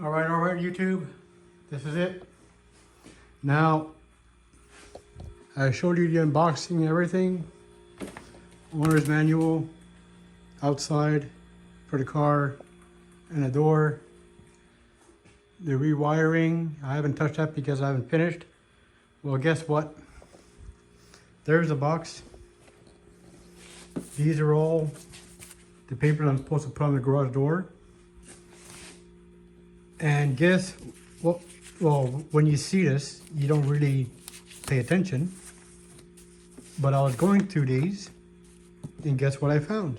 All right, YouTube. This is it. Now, I showed you the unboxing and everything. Owner's manual, outside for the car, and the door. The rewiring, I haven't touched that because I haven't finished. Well, guess what? There's the box. These are all the paper I'm supposed to put on the garage door. And guess what? Well, when you see this, you don't really pay attention. But I was going through these, and guess what I found?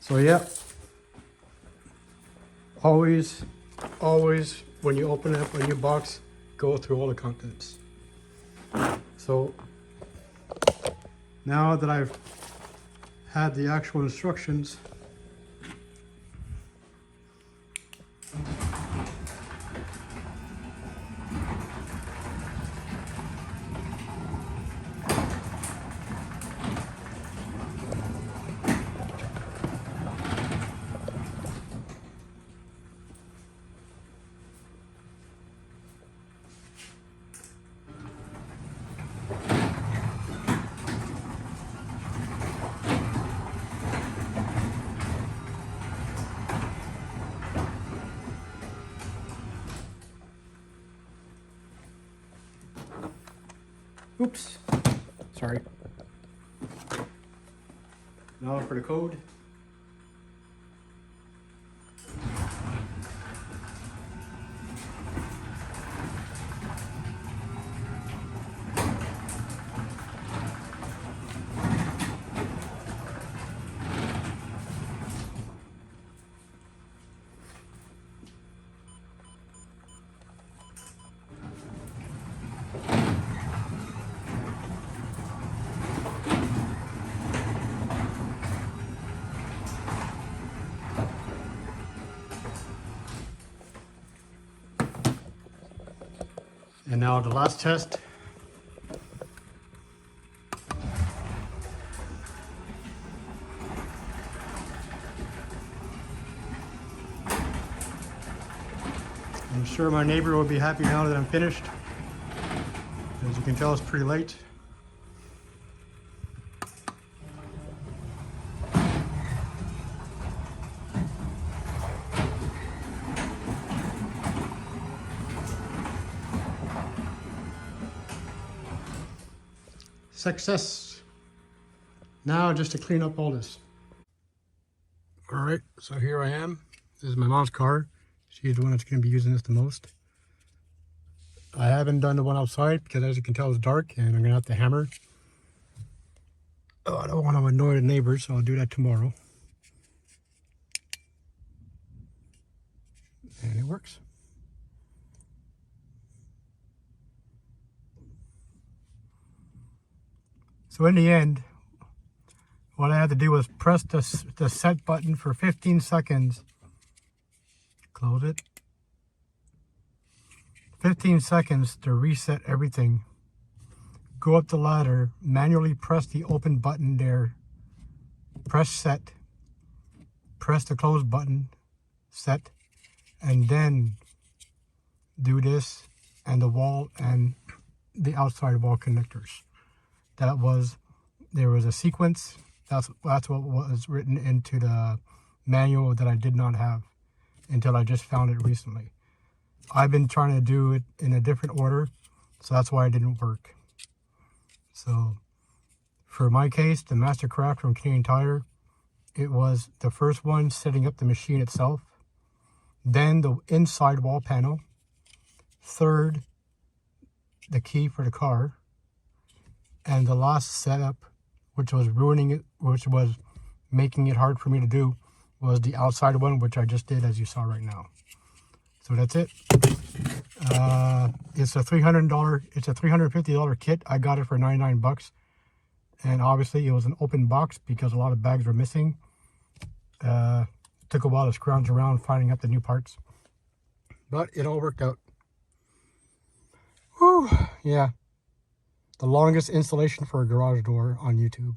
So yeah, always, when you open up a new box, go through all the contents. So now that I've had the actual instructions, oops, sorry. Now for the code. And now the last test. I'm sure my neighbor will be happy now that I'm finished. As you can tell, it's pretty late. Success. Now just to clean up all this. All right, so here I am. This is my mom's car. She's the one that's going to be using this the most. I haven't done the one outside because, as you can tell, it's dark and I'm going to have to hammer. Oh, I don't want to annoy the neighbors, so I'll do that tomorrow. And it works. So in the end, what I had to do was press the set button for 15 seconds. Close it. 15 seconds to reset everything. Go up the ladder, manually press the open button there. Press set. Press the close button, set. And then do this and the wall and the outside wall connectors. There was a sequence. That's what was written into the manual that I did not have until I just found it recently. I've been trying to do it in a different order, so that's why it didn't work. So for my case, the Mastercraft from Canadian Tire, it was the first one setting up the machine itself, then the inside wall panel, third, the key for the car, and the last setup, which was ruining it, which was making it hard for me to do, was the outside one, which I just did, as you saw right now. So that's it. It's a $350 kit. I got it for 99 bucks. And obviously it was an open box because a lot of bags were missing. Took a while to scrounge around finding out the new parts. But it all worked out. Whew, yeah. The longest installation for a garage door on YouTube.